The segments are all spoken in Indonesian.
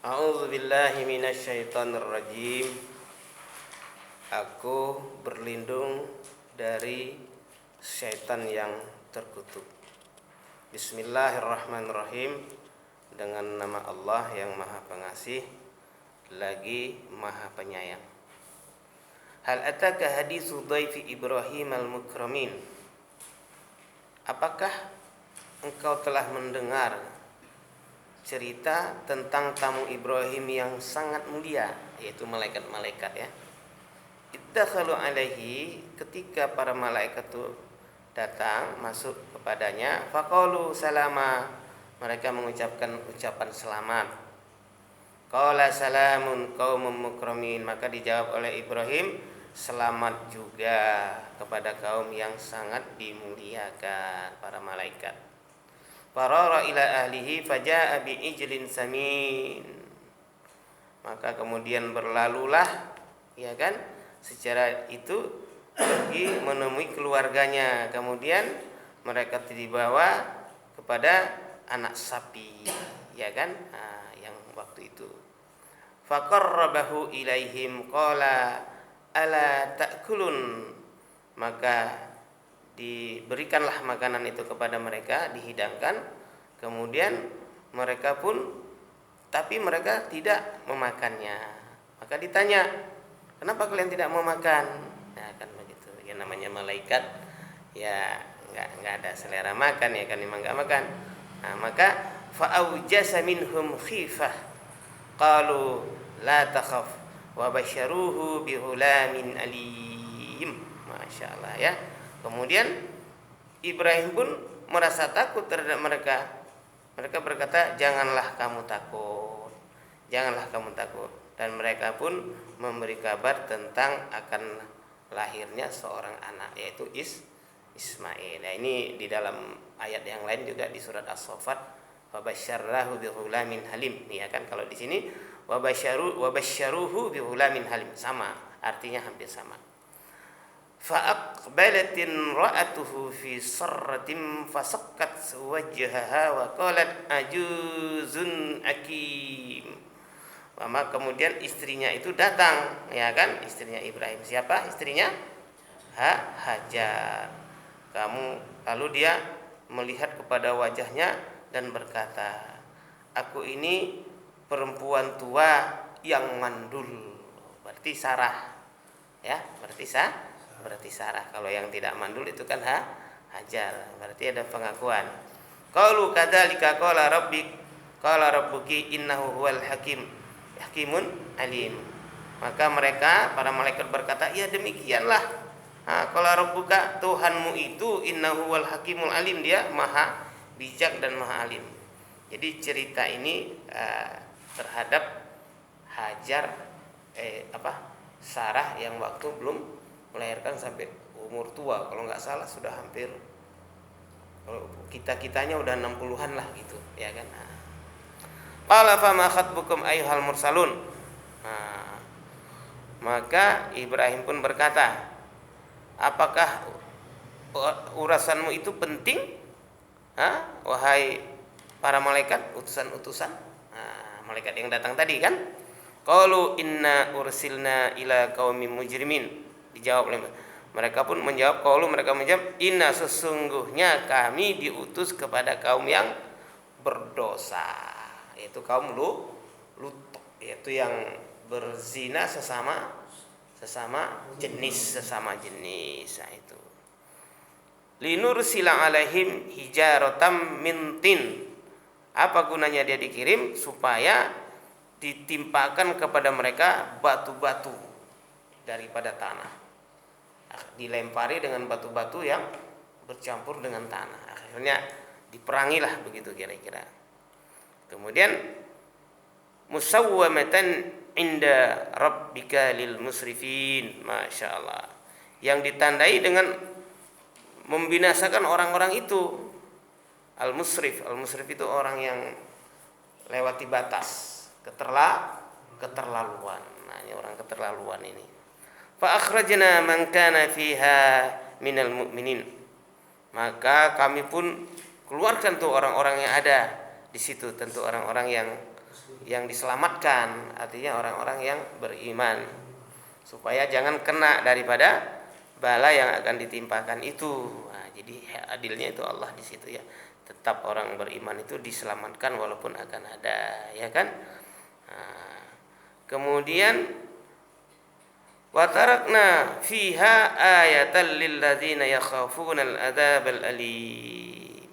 A'udzubillahi minasyaitonirrajim. Aku berlindung dari syaitan yang terkutuk. Bismillahirrahmanirrahim. Dengan nama Allah yang Maha Pengasih lagi Maha Penyayang. Hal ataka haditsu dhaifi Ibrahim al-mukramin. Apakah engkau telah mendengar cerita tentang tamu Ibrahim yang sangat mulia, yaitu malaikat-malaikat ya. Iddakhalu alaihi, ketika para malaikat itu datang masuk kepadanya, faqalu salama, mereka mengucapkan ucapan selamat. Qala salamun qaumum mukramin, maka dijawab oleh Ibrahim, selamat juga kepada kaum yang sangat dimuliakan, para malaikat. Farara ila ahlihi faja'a bi'ijlin samin, maka kemudian berlalulah, ya kan, secara itu pergi menemui keluarganya. Kemudian mereka dibawa kepada anak sapi, ya kan, yang waktu itu. Faqarrabahu ilaihim qala ala ta'kulun, maka diberikanlah makanan itu kepada mereka, dihidangkan. Kemudian mereka tidak memakannya. Maka ditanya, kenapa kalian tidak mau makan? Nah, kan begitu. Ya namanya malaikat, ya nggak ada selera makan, ya kan, memang nggak makan. Nah, maka fa'aujasa minhum khifah qalu la takhaf wa basyaruhu bihulamin alim. Masya Allah ya. Kemudian Ibrahim pun merasa takut terhadap mereka. Mereka berkata, janganlah kamu takut, janganlah kamu takut. Dan mereka pun memberi kabar tentang akan lahirnya seorang anak, yaitu Ismail. Nah, ini di dalam ayat yang lain juga di surat As-Saffat, fabasyarnahu bihulamin halim. Ya kan, kalau di sini wabasyaruhu bihulamin halim, sama, artinya hampir sama. Fa'aqbalatin ra'atuhu fi sarratin fasakkat wajhaha wa qalat ajuzun akim. Maka kemudian istrinya itu datang, ya kan, istrinya Ibrahim. Siapa istrinya? Hajar. Lalu dia melihat kepada wajahnya dan berkata, aku ini perempuan tua yang mandul. Berarti Sarah, ya, berarti Sarah. Kalau yang tidak mandul itu kan Hajar. Berarti ada pengakuan. Qalu kadzalika qala rabbuki innahu huwal hakimun alim. Maka mereka, para malaikat berkata, ya demikianlah. Qala rabbuka, Tuhanmu itu innahu huwal hakimul alim, dia maha bijak dan maha alim. Jadi cerita ini terhadap Hajar, Sarah yang waktu belum melahirkan sampai umur tua, kalau nggak salah sudah hampir, kalau kita-kitanya udah 60-an lah gitu, ya kan. Qala fama khatbukum ayyuhal mursalun. Maka Ibrahim pun berkata, apakah urasanmu itu penting? Wahai para malaikat, utusan-utusan, malaikat yang datang tadi kan. Qalu inna ursilna ila qaumin mujrimin. Dijawab oleh mereka pun menjawab, mereka menjawab, inna, sesungguhnya kami diutus kepada kaum yang berdosa, yaitu kaum Lut, yaitu yang berzina sesama jenis. Nah, itu linursila alaihim hijaratam min tin. Apa gunanya dia dikirim? Supaya ditimpakan kepada mereka batu-batu daripada tanah, dilempari dengan batu-batu yang bercampur dengan tanah. Akhirnya diperangilah, begitu kira-kira. Kemudian musawwamatan inda rabbika lil musrifin. Masya Allah, yang ditandai dengan membinasakan orang-orang itu. Al-musrif itu orang yang lewati batas, keterlaluan. Nah, ini orang keterlaluan ini. Fa akhrajna man kana fiha minal mu'minin. Maka kami pun keluarkan tuh orang-orang yang ada di situ, tentu orang-orang yang diselamatkan, artinya orang-orang yang beriman, supaya jangan kena daripada bala yang akan ditimpakan itu. Nah, jadi adilnya itu Allah di situ ya. Tetap orang beriman itu diselamatkan walaupun akan ada, ya kan? Nah, kemudian wa tarakna fiha ayatan lil ladzina yakhafuna al-adzabal alim.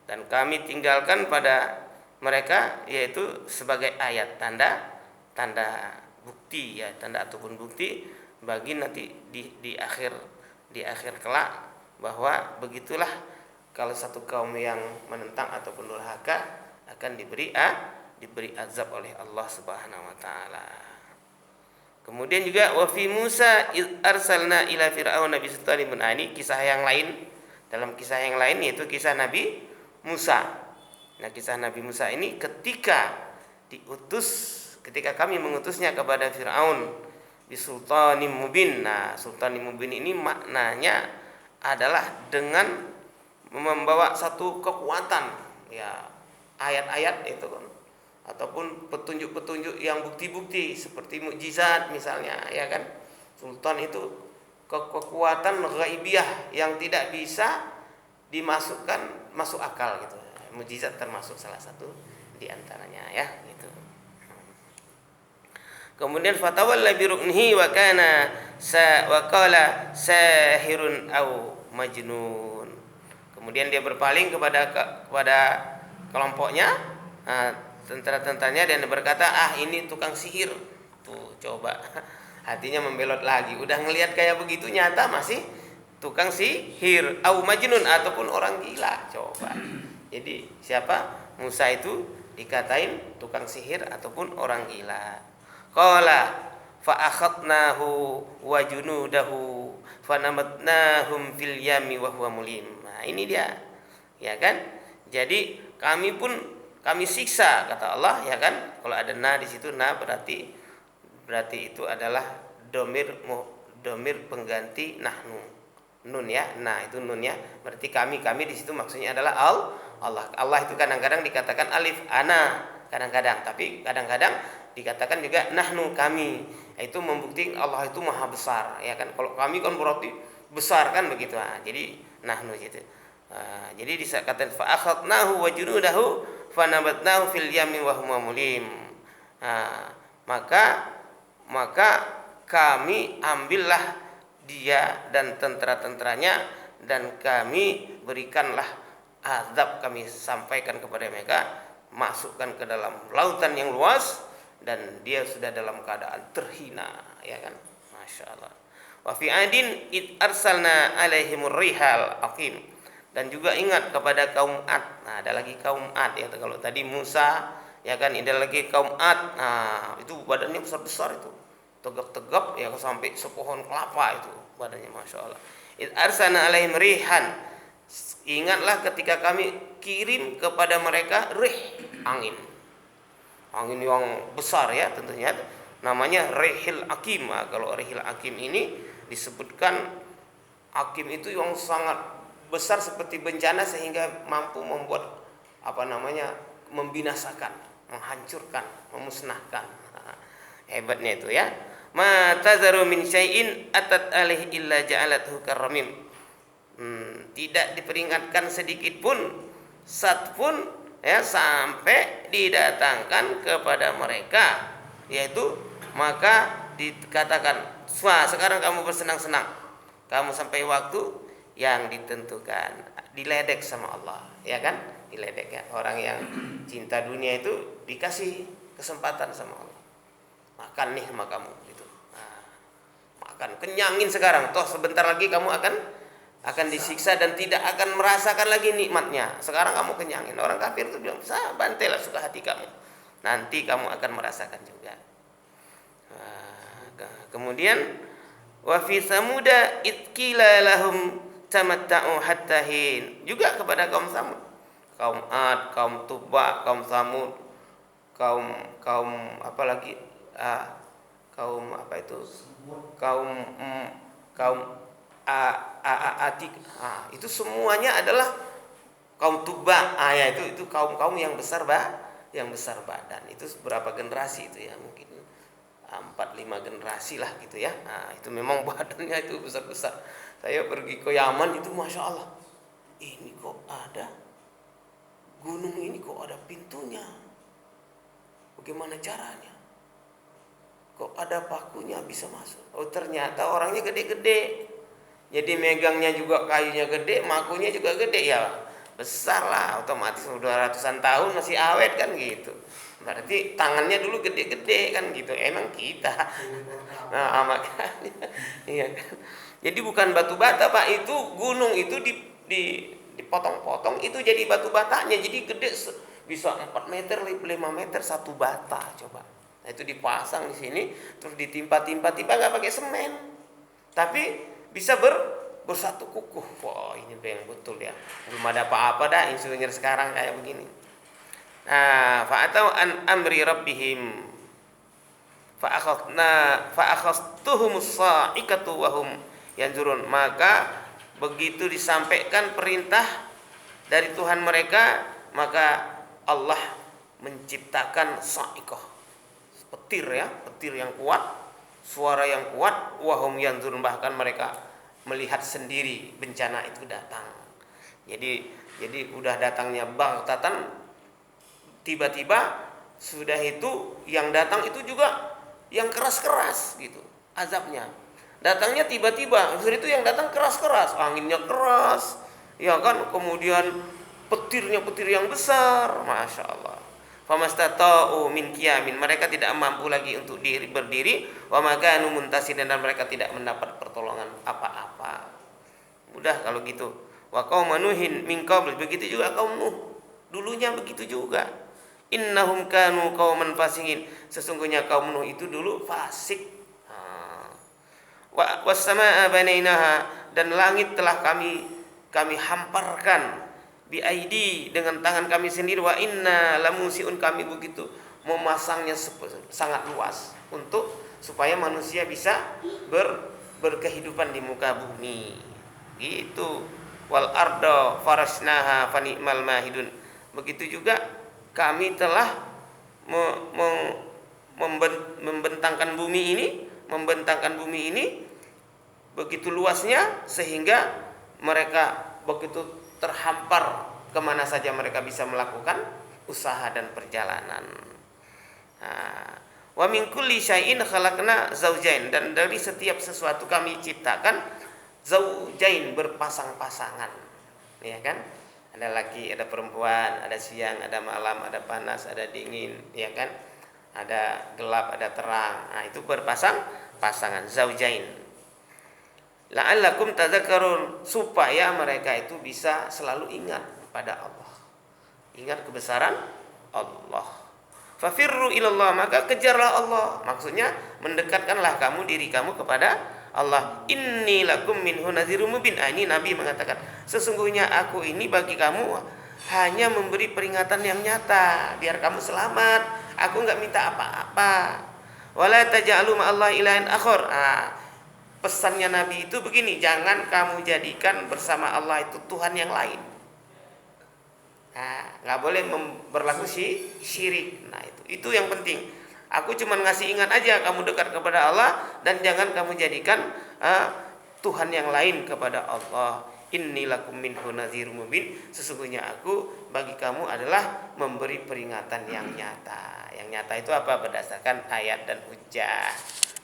Dan kami tinggalkan pada mereka yaitu sebagai ayat, tanda bukti ya, tanda ataupun bukti bagi nanti di akhir kelak, bahwa begitulah kalau satu kaum yang menentang ataupun durhaka akan diberi azab oleh Allah Subhanahu wa taala. Kemudian juga wa fi Musa arsalna ila fir'auna bi sultanin mubin. Ini kisah yang lain, dalam kisah yang lain yaitu kisah Nabi Musa. Nah, kisah Nabi Musa ini ketika kami mengutusnya kepada Fir'aun bi sultanin mubin. Nah, sultanin mubin ini maknanya adalah dengan membawa satu kekuatan ya, ayat-ayat itu kan, ataupun petunjuk-petunjuk yang bukti-bukti seperti mukjizat misalnya, ya kan. Sultan itu kekuatan ghaibiyah yang tidak bisa masuk akal gitu. Mukjizat termasuk salah satu di antaranya ya gitu. Kemudian fatawalla bi ruknihi wa qala sahirun au majnun. Kemudian dia berpaling kepada kelompoknya, tentara-tentaranya, dan berkata, ini tukang sihir. Tuh, coba. Hatinya membelot lagi. Udah ngelihat kayak begitu, nyata masih tukang sihir, au majnun, ataupun orang gila. Coba. Jadi siapa? Musa itu dikatain tukang sihir ataupun orang gila. Qala fa akhadnahu wa junudahu fanamatnahum fil yami wa huwa mulim. Nah, ini dia. Ya kan? Jadi kami siksa, kata Allah, ya kan? Kalau ada na di situ, na berarti itu adalah domir pengganti nahnu. Nun ya. Nah, itu nun ya. Berarti kami di situ maksudnya adalah Allah. Allah itu kadang-kadang dikatakan alif ana, kadang-kadang, tapi kadang-kadang dikatakan juga nahnu, kami. Itu membuktikan Allah itu maha besar, ya kan? Kalau kami kan berarti besar kan begitu. Nah, jadi nahnu gitu. Jadi dikatakan fa akhadnahu wa junudahu fanabatnahu fil yami wa huwa mulim. Maka kami ambillah dia dan tentara-tentaranya, dan kami berikanlah azab, kami sampaikan kepada mereka, masukkan ke dalam lautan yang luas, dan dia sudah dalam keadaan terhina, ya kan? Masya Allah. Wa fi adin id arsalna alaihimur rihal aqim. Dan juga ingat kepada kaum Ad. Nah, ada lagi kaum Ad ya. Kalau tadi Musa, ya kan, ada lagi kaum Ad. Nah, itu badannya besar-besar itu. Tegap-tegap ya, sampai sepohon kelapa itu badannya, Masya Allah. Id arsalna alaihim rihan. Ingatlah ketika kami kirim kepada mereka angin yang besar ya, tentunya namanya rihil akim. Nah, kalau rihil akim ini disebutkan, akim itu yang sangat besar seperti bencana sehingga mampu membuat membinasakan, menghancurkan, memusnahkan. Nah, hebatnya itu ya. Ma tazaru min syai'in atat alaihi illa ja'alathu karramim. Tidak diperingatkan sedikit pun, sat pun ya, sampai didatangkan kepada mereka, yaitu maka dikatakan, wah, sekarang kamu bersenang-senang, kamu sampai waktu yang ditentukan. Diledek sama Allah, ya kan? Diledek ya. Orang yang cinta dunia itu dikasih kesempatan sama Allah, makan nih sama kamu gitu. Nah, makan, kenyangin sekarang, toh sebentar lagi kamu akan disiksa dan tidak akan merasakan lagi nikmatnya. Sekarang kamu kenyangin. Orang kafir itu bilang, bantailah suka hati kamu, nanti kamu akan merasakan juga. Kemudian wa fi samuda itqila lahum tamatta'u hatta hin. Juga kepada kaum Samud, kaum Ad, kaum Tuba, kaum Samud, kaum apa lagi? Kaum apa itu? Kaum Atik. Itu semuanya adalah kaum Tuba. Ya, itu kaum yang besar yang besar badan. Itu berapa generasi itu ya, mungkin 4-5 generasi lah gitu ya. Nah, itu memang badannya itu besar-besar. Saya pergi ke Yaman itu Masya Allah, ini kok ada gunung, ini kok ada pintunya, bagaimana caranya, kok ada pakunya bisa masuk. Oh ternyata orangnya gede-gede, jadi megangnya juga kayunya gede, makunya juga gede ya, besar lah, otomatis udah ratusan tahun masih awet kan gitu. Berarti tangannya dulu gede-gede kan gitu. Emang kita. Nah, makanya iya kan. Jadi bukan batu bata, Pak, itu gunung itu dipotong-potong itu jadi batu batanya. Jadi gede bisa 4 meter, 5 meter satu bata coba. Nah, itu dipasang di sini terus ditimpa-timpa nggak pakai semen. Tapi bisa bersatu kukuh. Wah, ini yang betul ya. Belum ada apa-apa dah insinyur sekarang kayak begini. Nah, fa'atau an amri rabbihim fa'akhastuhumus sa'ikatu wa hum yanzurun. Maka begitu disampaikan perintah dari Tuhan mereka, maka Allah menciptakan sa'ikah, petir ya, petir yang kuat, suara yang kuat, wa hum yanzurun, bahkan mereka melihat sendiri bencana itu datang. Jadi udah datangnya baghtatan, tiba-tiba sudah itu yang datang itu juga yang keras-keras gitu azabnya. Datangnya tiba-tiba, itu yang datang keras-keras, anginnya keras, ya kan, kemudian petirnya petir yang besar, Masya Allah. Famastata'u min qiyamin, mereka tidak mampu lagi untuk berdiri, wa makanu muntasirin, dan mereka tidak mendapat pertolongan apa-apa. Mudah kalau gitu. Wa qaum nuhin min qabl, begitu juga kaum Nuh, dulunya begitu juga. Innahum kanu qauman fasiqin, sesungguhnya kaum Nuh itu dulu fasik. Wa was-samaa'a banainaha, dan langit telah kami hamparkan bi aidi, dengan tangan kami sendiri. Wa inna lamusiun, kami begitu memasangnya sangat luas untuk supaya manusia bisa berkehidupan di muka bumi. Gitu. Wal arda farasnaha fani'mal mahidun. Begitu juga kami telah membentangkan bumi ini begitu luasnya sehingga mereka begitu terhampar kemana saja mereka bisa melakukan usaha dan perjalanan. Wa min kulli syai'in khalaqna zaujain, dan dari setiap sesuatu kami ciptakan zaujain, berpasang-pasangan, ya kan? Ada laki, ada perempuan, ada siang, ada malam, ada panas, ada dingin, ya kan? Ada gelap, ada terang. Nah, itu berpasang-pasangan, zaujain. La'allakum tadhakkarun, supaya mereka itu bisa selalu ingat pada Allah. Ingat kebesaran Allah. Fafirru ilallah, maka kejarlah Allah. Maksudnya mendekatkanlah kamu diri kamu kepada Allah. Inni lakum minhu nadhirum mubin. Ini Nabi mengatakan, sesungguhnya aku ini bagi kamu hanya memberi peringatan yang nyata biar kamu selamat. Aku enggak minta apa-apa. Wala taj'alu ma'allahi ilahan akhar. Pesannya Nabi itu begini, jangan kamu jadikan bersama Allah itu Tuhan yang lain. Enggak boleh berlaku syirik. Nah, itu yang penting. Aku cuma ngasih ingat aja kamu dekat kepada Allah, dan jangan kamu jadikan Tuhan yang lain kepada Allah. Inni lakum minhu nadhirum mubin, sesungguhnya aku bagi kamu adalah memberi peringatan yang nyata. Yang nyata itu apa? Berdasarkan ayat dan hujjah,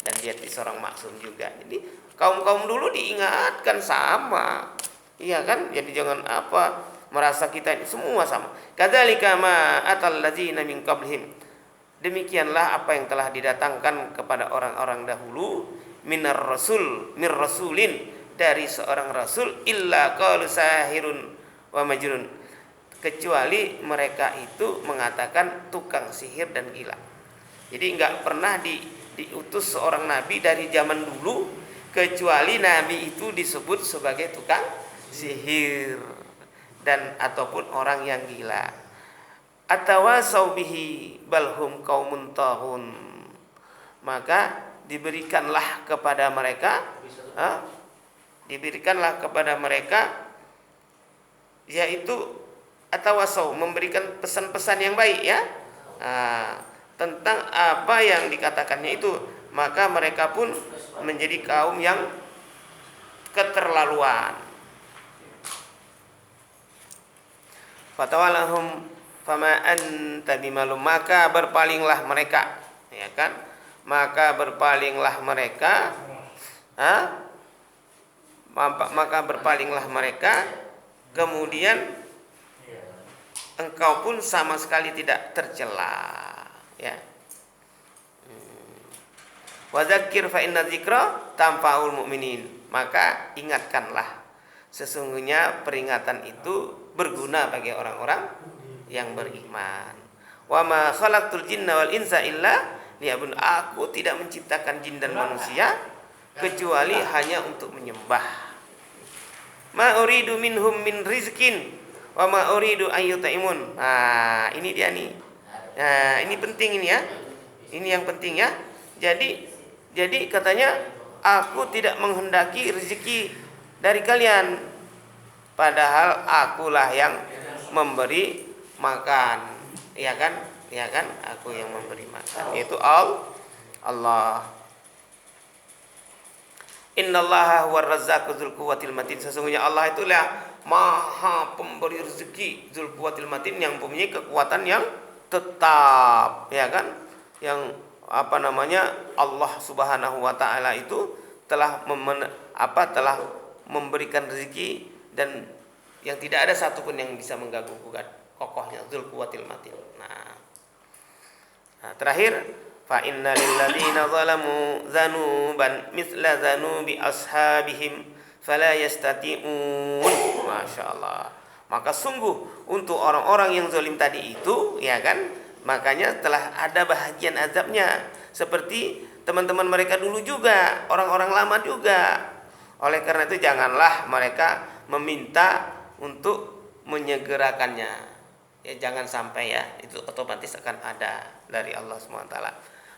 dan dia seorang maksum juga. Jadi kaum-kaum dulu diingatkan sama, iya kan? Jadi jangan merasa kita ini semua sama. Kadzalika ma atal ladzina min qablihim, demikianlah apa yang telah didatangkan kepada orang-orang dahulu, mir rasulin, dari seorang rasul, illa qalu sahirun wa majnun, kecuali mereka itu mengatakan tukang sihir dan gila. Jadi enggak pernah diutus seorang nabi dari zaman dulu kecuali nabi itu disebut sebagai tukang sihir dan ataupun orang yang gila. Atawasau bihi balhum qaumun tahun, maka diberikanlah kepada mereka yaitu atawasau, memberikan pesan-pesan yang baik ya, tentang apa yang dikatakannya itu, maka mereka pun menjadi kaum yang keterlaluan. Fatawalahum fama anta bimalum, maka berpalinglah mereka, ya kan? Maka berpalinglah mereka, maka berpalinglah mereka, kemudian engkau pun sama sekali tidak tercela, ya. Wa dzakir fa inna dzikra tanfa'ul mu'minin, maka ingatkanlah, sesungguhnya peringatan itu berguna bagi orang-orang yang beriman. Wa ma khalaqtul jinna wal insa illa liya'budun, aku tidak menciptakan jin dan manusia kecuali hanya untuk menyembah. Ma uridu minhum min rizkin wa ma uridu ayyutaimun. Nah, ini dia nih. Nah, ini penting ini ya. Ini yang penting ya. Jadi katanya, aku tidak menghendaki rezeki dari kalian, padahal akulah yang memberi makan. Iya kan? Iya kan? Aku yang memberi makan. Yaitu Allah. Innallaha huwar razzaqu dzul quwwatil matin. Sesungguhnya Allah itulah Maha pemberi rezeki, dzul quwwatil matin, yang mempunyai kekuatan yang tetap, ya kan? Yang Allah Subhanahu wa taala itu telah memberikan rezeki, dan yang tidak ada satupun yang bisa mengganggu kokohnya, dzul quwwatil matin. Nah, terakhir, fa inna lil ladzina zalamu dzanuban mithla dzanubi ashabihim fala yastati'un. Masyaallah. Maka sungguh untuk orang-orang yang zalim tadi itu, ya kan, makanya telah ada bahagian azabnya seperti teman-teman mereka dulu juga, orang-orang lama juga. Oleh karena itu janganlah mereka meminta untuk menyegerakannya. Ya, jangan sampai ya, itu otomatis akan ada dari Allah SWT.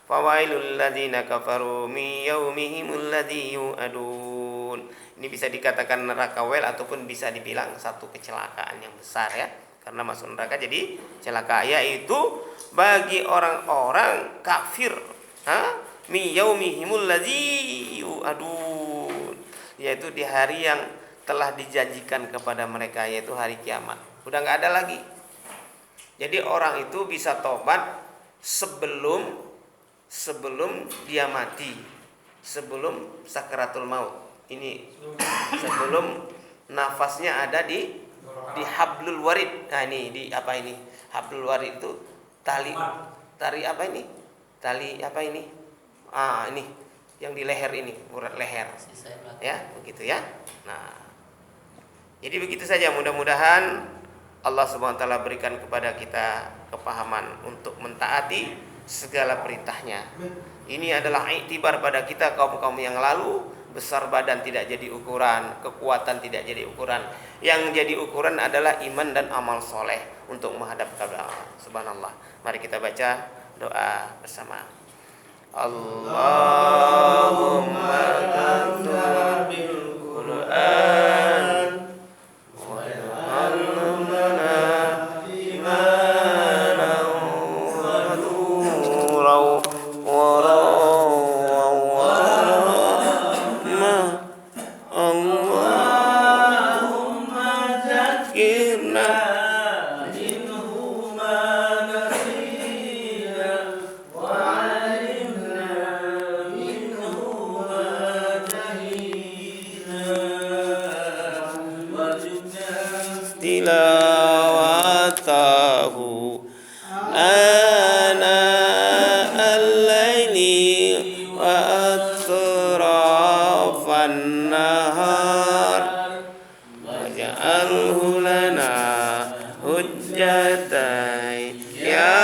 Fawailul ladzina kafaru min yaumihimul ladzi yu'adun. Ini bisa dikatakan neraka wel, ataupun bisa dibilang satu kecelakaan yang besar ya. Karena masuk neraka jadi celaka, yaitu bagi orang-orang kafir, min yaumihimul ladzi yu'adun, yaitu di hari yang telah dijanjikan kepada mereka, yaitu hari kiamat. Udah nggak ada lagi. Jadi orang itu bisa tobat sebelum dia mati, sebelum sakaratul maut. Ini sebelum nafasnya ada di hablul warid. Nah, ini di apa ini? Hablul warid itu tali apa ini? Tali apa ini? Ini yang di leher ini, urat leher. Ya, begitu ya. Nah, jadi begitu saja, mudah-mudahan Allah Subhanahu wa taala berikan kepada kita kepahaman untuk mentaati segala perintahnya. Ini adalah iktibar pada kita kaum-kaum yang lalu. Besar badan tidak jadi ukuran, kekuatan tidak jadi ukuran. Yang jadi ukuran adalah iman dan amal soleh untuk menghadap kepada Allah. Subhanallah. Mari kita baca doa bersama. Allahumma anzil bil Qur'an wa allimna imanan wa nuran wa Allahumma zakirna minhu ma nasina wa alimna minhu ma jahilna warzuqna tilawatahu ana al-laili wa atrafan nahar waj'alhu lana hujjatai ya